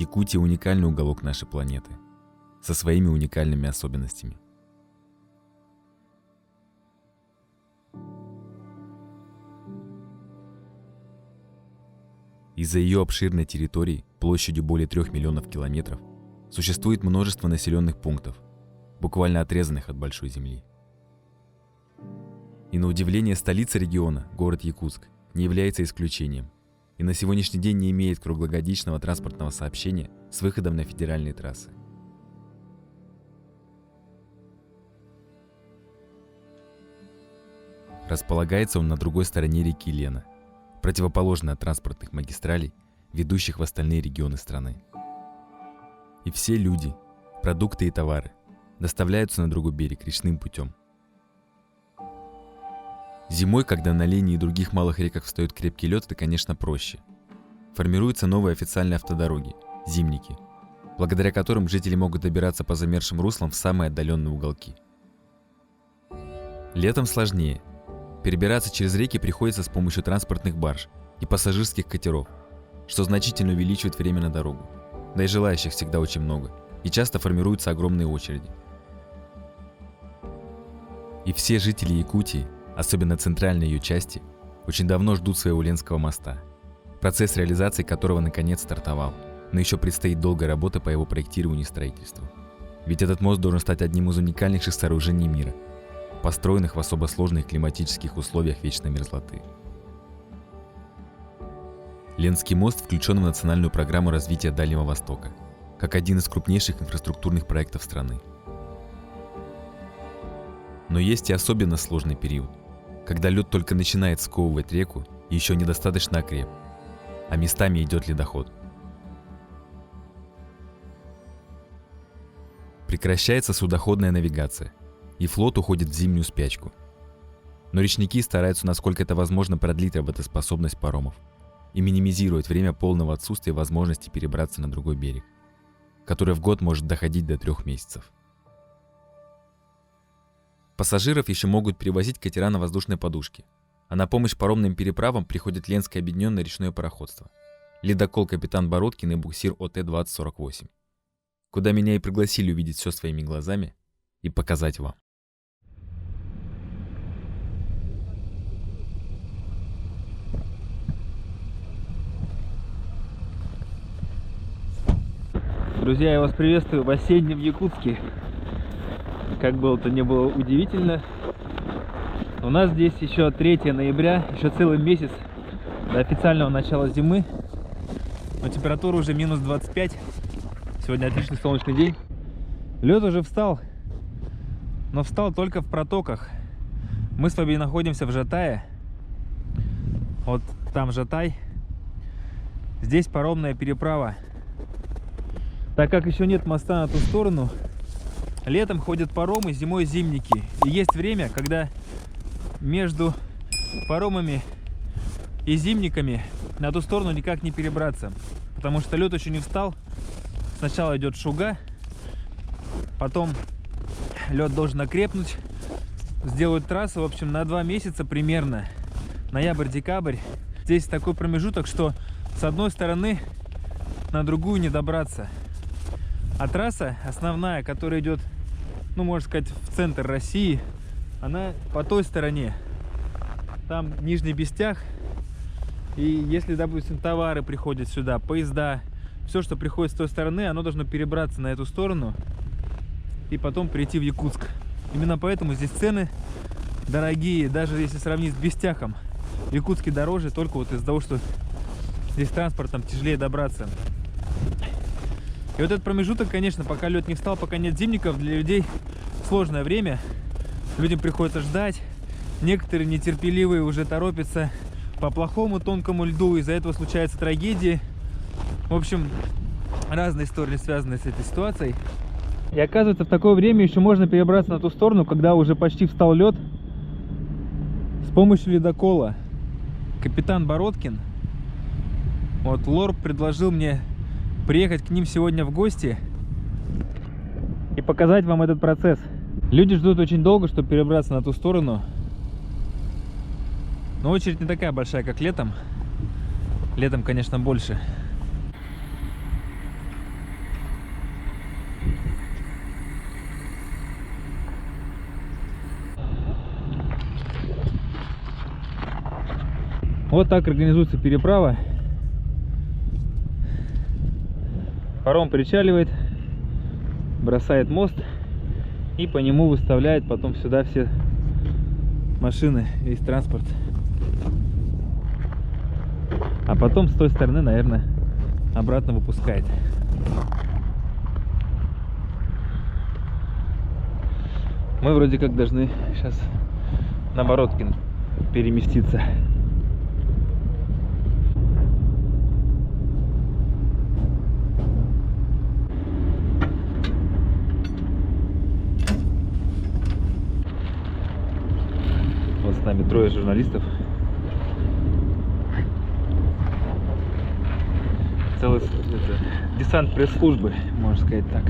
Якутия – уникальный уголок нашей планеты, со своими уникальными особенностями. Из-за ее обширной территории, площадью более 3 миллионов километров, существует множество населенных пунктов, буквально отрезанных от большой земли. И на удивление столица региона, город Якутск, не является исключением и на сегодняшний день не имеет круглогодичного транспортного сообщения с выходом на федеральные трассы. Располагается он на другой стороне реки Лена, противоположной от транспортных магистралей, ведущих в остальные регионы страны. И все люди, продукты и товары доставляются на другой берег речным путем. Зимой, когда на Лене и других малых реках встает крепкий лед, это, конечно, проще. Формируются новые официальные автодороги – зимники, благодаря которым жители могут добираться по замерзшим руслам в самые отдаленные уголки. Летом сложнее. Перебираться через реки приходится с помощью транспортных барж и пассажирских катеров, что значительно увеличивает время на дорогу. Да и желающих всегда очень много, и часто формируются огромные очереди. И все жители Якутии, особенно центральной ее части, очень давно ждут своего Ленского моста, процесс реализации которого наконец стартовал, но еще предстоит долгая работа по его проектированию и строительству. Ведь этот мост должен стать одним из уникальнейших сооружений мира, построенных в особо сложных климатических условиях вечной мерзлоты. Ленский мост включен в национальную программу развития Дальнего Востока, как один из крупнейших инфраструктурных проектов страны. Но есть и особенно сложный период, когда лед только начинает сковывать реку и еще недостаточно окреп, а местами идет ледоход. Прекращается судоходная навигация, и флот уходит в зимнюю спячку. Но речники стараются, насколько это возможно, продлить работоспособность паромов и минимизировать время полного отсутствия возможности перебраться на другой берег, которое в год может доходить до 3 месяцев. Пассажиров еще могут перевозить катера на воздушной подушке, а на помощь паромным переправам приходит Ленское объединенное речное пароходство, ледокол «Капитан Бородкин» и буксир ОТ-2048, куда меня и пригласили увидеть все своими глазами и показать вам. Друзья, я вас приветствую в осеннем Якутске. Как бы это ни было удивительно, у нас здесь еще 3 ноября, еще целый месяц до официального начала зимы. Но температура уже минус 25. Сегодня отличный солнечный день. Лед уже встал, но встал только в протоках. Мы с вами находимся в Жатае. Вот там Жатай. Здесь паромная переправа. Так как еще нет моста на ту сторону, летом ходят паромы, зимой зимники. И есть время, когда между паромами и зимниками на ту сторону никак не перебраться, потому что лед еще не встал. Сначала идет шуга, потом лед должен окрепнуть, сделают трассу, в общем, на 2 месяца примерно, ноябрь-декабрь. Здесь такой промежуток, что с одной стороны на другую не добраться. А трасса основная, которая идет, ну, можно сказать, в центр России, она по той стороне. Там Нижний Бестях. И если, допустим, товары приходят сюда, поезда, все, что приходит с той стороны, оно должно перебраться на эту сторону и потом прийти в Якутск. Именно поэтому здесь цены дорогие, даже если сравнить с Бестяхом. В Якутске дороже только вот из-за того, что здесь транспортом тяжелее добраться. И вот этот промежуток, конечно, пока лед не встал, пока нет зимников, для людей сложное время. Людям приходится ждать. Некоторые нетерпеливые уже торопятся по плохому тонкому льду. Из-за этого случаются трагедии. В общем, разные истории связаны с этой ситуацией. И оказывается, в такое время еще можно перебраться на ту сторону, когда уже почти встал лед, с помощью ледокола «Капитан Бородкин». Вот Лорб предложил мне приехать к ним сегодня в гости и показать вам этот процесс. Люди ждут очень долго, чтобы перебраться на ту сторону. Но очередь не такая большая, как летом. Летом, конечно, больше. Вот так организуется переправа. Паром причаливает, бросает мост и по нему выставляет потом сюда все машины, весь транспорт. А потом с той стороны, наверное, обратно выпускает. Мы вроде как должны сейчас на Бородкин переместиться. Вот с нами трое журналистов. Целый десант пресс-службы, можно сказать так.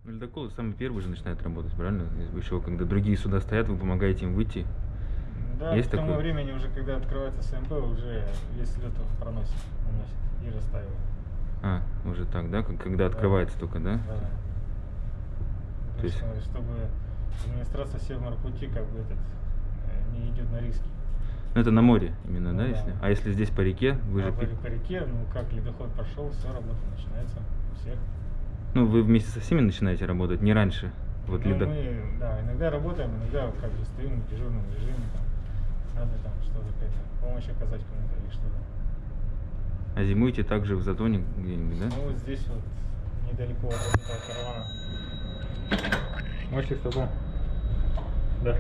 Ледоколы самые первые же начинают работать, правильно? Еще когда другие суда стоят, вы помогаете им выйти. Да, Есть к тому такое? времени уже, когда открывается СМП, уже весь лед проносит, уносит и растаивает. А, уже так, да? Когда открывается только, да? Да. То есть- Чтобы администрация Севморпути как бы не идет на риски. Ну это на море именно, да, Ну, если? да. А если здесь по реке, вы же... По реке, ну как ледоход пошел, все, работа начинается у всех. Ну вы вместе со всеми начинаете работать, не раньше? Вот Ну, ледо- мы, да, иногда работаем, иногда как бы стоим в дежурном режиме, там, надо там что-то, какая-то помощь оказать кому-то или что-то. А зимуете также в Затоне где-нибудь, да? Ну вот здесь вот, недалеко от этого каравана. Мальчик с тобой? Да.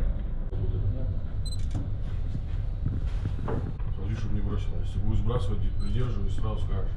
Смотри, чтобы не бросила. Если будешь сбрасывать, придерживай, сразу скажешь.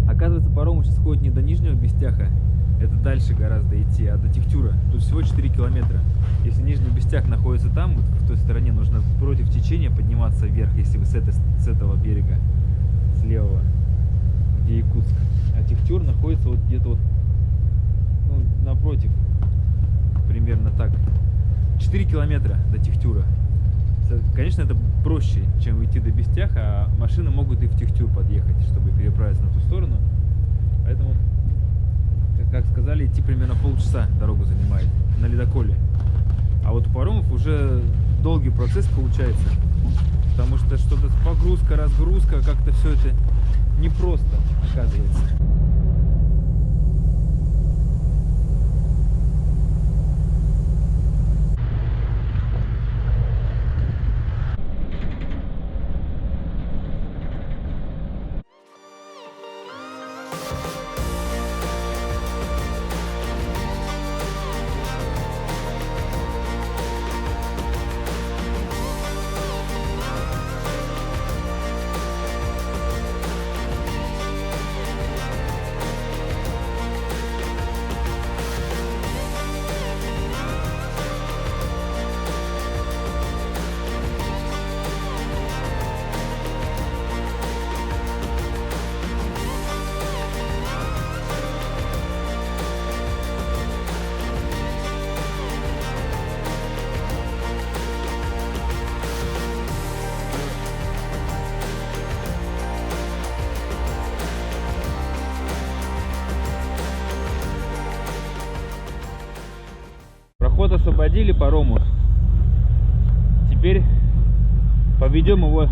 Оказывается, паром сейчас ходит не до Нижнего Бестяха, это дальше гораздо идти, а до Тихтюра. Тут всего 4 километра. Если Нижний Бестях находится там, вот в той стороне, нужно против течения подниматься вверх, если вы с этого берега, с левого, где Якутск. А Тихтюр находится вот где-то вот, ну, напротив, примерно так. 4 километра до Тихтюра. Конечно, это проще, чем идти до Бестяха, а машины могут и в Тихтюр подъехать, чтобы переправиться на ту сторону. Поэтому, как сказали, идти примерно полчаса дорогу занимает на ледоколе. А вот у паромов уже долгий процесс получается, потому что что-то погрузка, разгрузка, как-то все это непросто оказывается. проводили парому. Теперь поведем его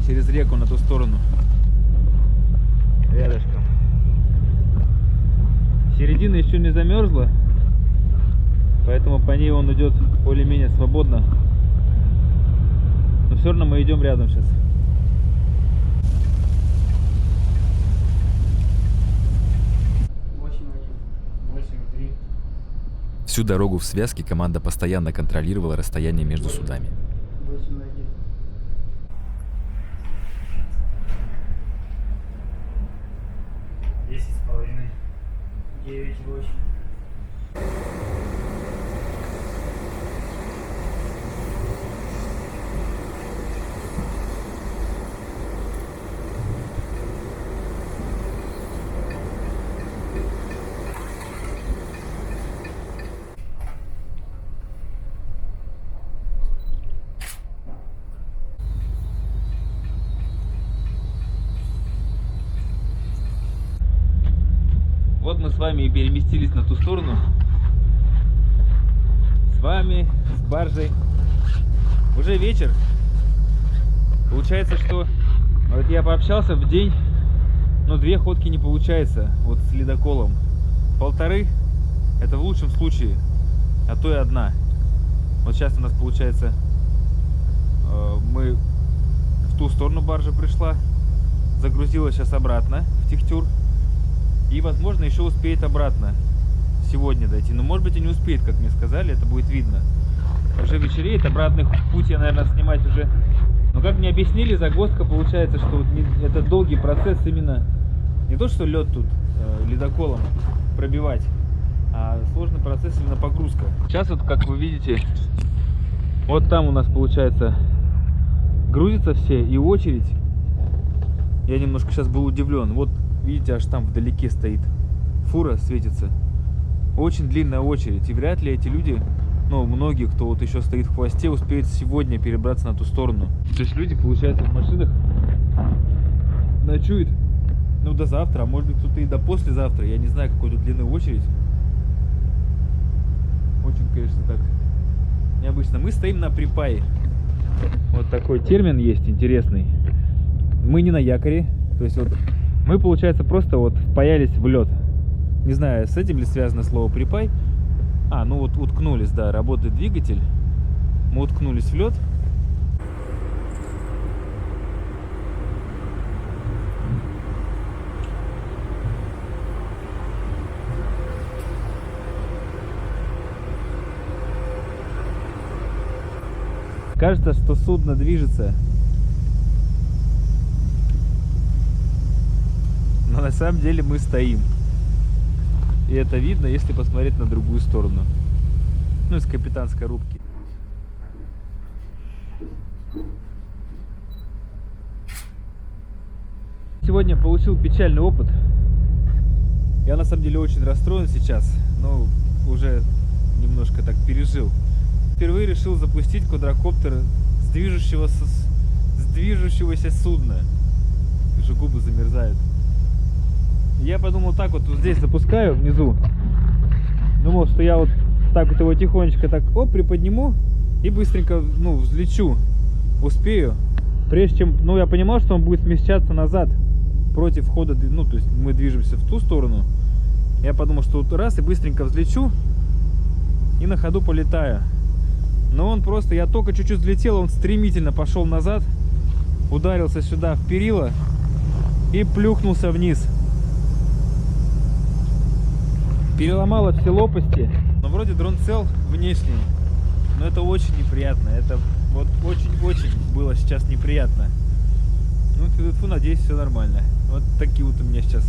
через реку на ту сторону. Рядышком. Середина еще не замерзла, поэтому по ней он идет более-менее свободно. Но все равно мы идем рядом сейчас. Всю дорогу в связке команда постоянно контролировала расстояние между судами. 10,5. 9,8. Вот мы с вами и переместились на ту сторону. С вами, с баржей. Уже вечер. Получается, что вот я пообщался в день, но 2 ходки не получается вот с ледоколом. 1,5 это в лучшем случае, а то и 1. Вот сейчас у нас получается, мы в ту сторону баржа пришла, загрузила сейчас обратно в Тихтюр. И, возможно, еще успеет обратно сегодня дойти. Но, может быть, и не успеет, как мне сказали, это будет видно. Уже вечереет, обратный путь я, наверное, снимать уже. Но, как мне объяснили, загвоздка получается, что вот это долгий процесс именно. Не то, что лед тут ледоколом пробивать, а сложный процесс именно погрузка. Сейчас вот, как вы видите, вот там у нас, получается, грузятся все, и очередь. Я немножко сейчас был удивлен. Вот видите, аж там вдалеке стоит фура, светится. Очень длинная очередь. И вряд ли эти люди, ну, многие, кто вот еще стоит в хвосте, успеют сегодня перебраться на ту сторону. То есть люди, получается, в машинах ночуют, ну, до завтра, а может быть, кто-то и до послезавтра. Я не знаю, какой тут длинная очередь. Очень, конечно, так необычно. Мы стоим на припае. Вот такой термин есть интересный. Мы не на якоре. То есть вот мы, получается, просто вот впаялись в лед. Не знаю, с этим ли связано слово припай. А, ну вот уткнулись, да, работает двигатель. Мы уткнулись в лед. Кажется, что судно движется. Но на самом деле мы стоим. И это видно, если посмотреть на другую сторону. Ну, из капитанской рубки. Сегодня получил печальный опыт. Я на самом деле очень расстроен сейчас, но уже немножко так пережил. Впервые решил запустить квадрокоптер с движущегося судна. Уже губы замерзают. Я подумал, так вот здесь запускаю внизу. Думал, что я вот так вот его тихонечко так оп, приподниму и быстренько, ну, взлечу. Успею. Прежде чем, ну, я понимал, что он будет смещаться назад против хода, ну, то есть мы движемся в ту сторону. Я подумал, что вот раз и быстренько взлечу и на ходу полетаю. Но он просто, я только чуть-чуть взлетел, он стремительно пошел назад, ударился сюда в перила и плюхнулся вниз. Переломало все лопасти, но вроде дрон цел внешний, но это очень неприятно, это вот очень-очень было сейчас неприятно. Ну, надеюсь, все нормально. Вот такие вот у меня сейчас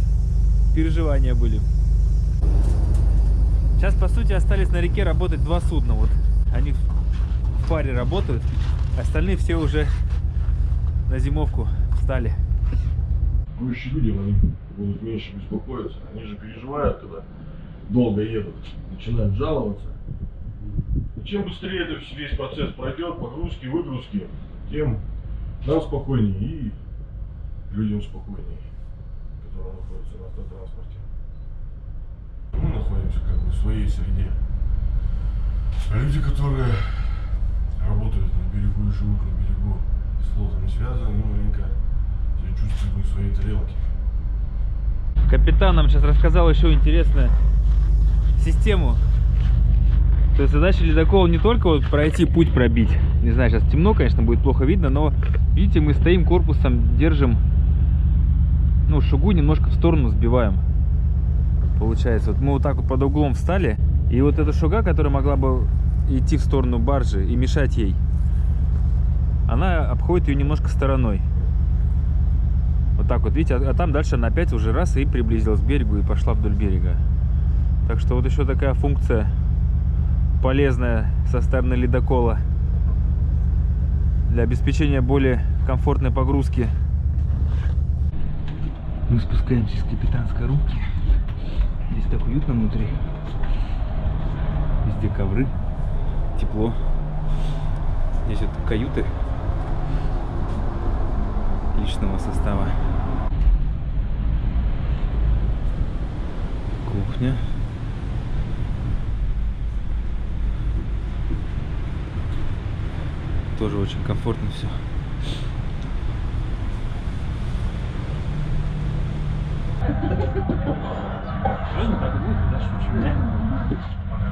переживания были. Сейчас, по сути, остались на реке работать 2 судна, вот они в паре работают, остальные все уже на зимовку встали. Проще людям, они будут меньше беспокоиться, они же переживают, когда долго едут, начинают жаловаться. И чем быстрее это весь процесс пройдет, погрузки, выгрузки, тем нам спокойнее и людям спокойнее, которые находятся на автотранспорте. Мы на находимся как бы в своей среде. А люди, которые работают на берегу и живут на берегу, с флотом не связаны, ну, маленько себя чувствуют не в своей тарелке. Капитан нам сейчас рассказал еще интересную систему. То есть задача ледокола не только вот пройти путь пробить. Не знаю, сейчас темно, конечно, будет плохо видно, но видите, мы стоим корпусом, держим, ну, шугу немножко в сторону сбиваем. Получается, вот мы вот так вот под углом встали, и вот эта шуга, которая могла бы идти в сторону баржи и мешать ей, она обходит ее немножко стороной. Вот так вот, видите, а там дальше она опять уже раз и приблизилась к берегу и пошла вдоль берега. Так что вот еще такая функция полезная со стороны ледокола для обеспечения более комфортной погрузки. Мы спускаемся с капитанской рубки. Здесь так уютно внутри. Везде ковры, тепло. Здесь вот каюты личного состава. Кухня. Тоже очень комфортно все.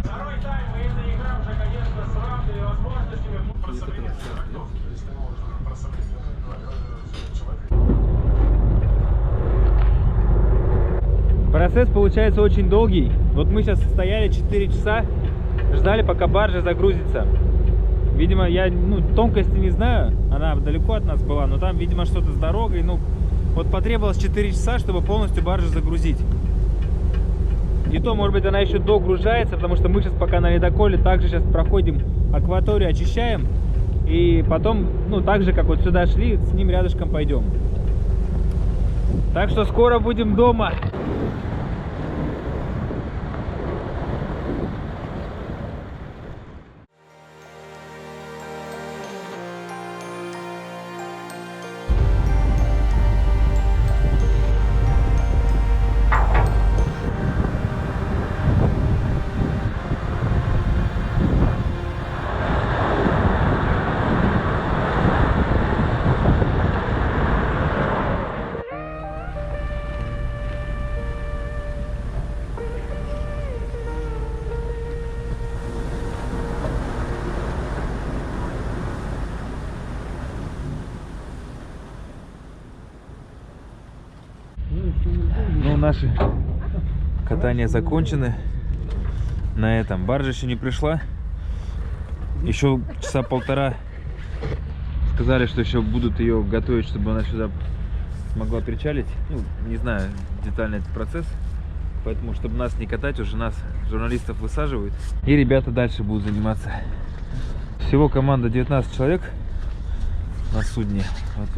Второй тайм, и эта игра уже, конечно, с равными возможностями. Процесс получается очень долгий. Вот мы сейчас стояли 4 часа, ждали, пока баржа загрузится. Видимо, я тонкости не знаю, она далеко от нас была, но там, видимо, что-то с дорогой. Ну, вот потребовалось 4 часа, чтобы полностью баржу загрузить. И то, может быть, она еще догружается, потому что мы сейчас пока на ледоколе также сейчас проходим акваторию, очищаем. И потом, так же, как вот сюда шли, с ним рядышком пойдем. Так что скоро будем дома. Ну, наши катания закончены. На этом баржа еще не пришла. Еще часа полтора. Сказали, что еще будут ее готовить, чтобы она сюда смогла причалить. Ну, не знаю детально этот процесс. Поэтому, чтобы нас не катать, уже нас, журналистов, высаживают. И ребята дальше будут заниматься. Всего команда 19 человек на судне. Вот.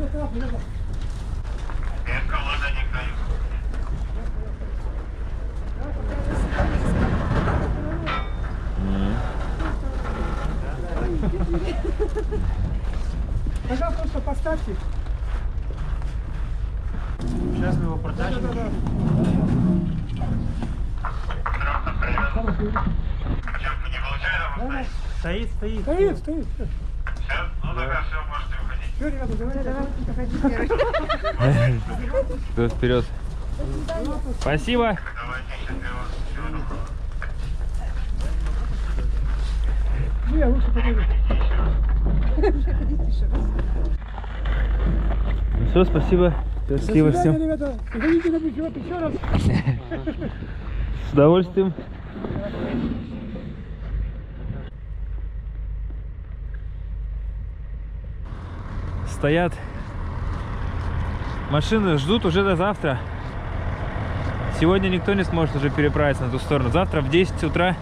Пожалуйста, поставьте. Сейчас мы его протащим. Стоит. Стоит. Все? Ну тогда все, можете выходить. Все, ребята, давайте. Вперед, вперед. Спасибо. Давайте, сейчас я вас все. Ну, я лучше покажу. Все, спасибо. Счастливо всем. Ребята, заходите на плечо еще раз. С удовольствием. Стоят. Машины ждут уже до завтра. Сегодня никто не сможет уже переправиться на ту сторону. Завтра в 10 утра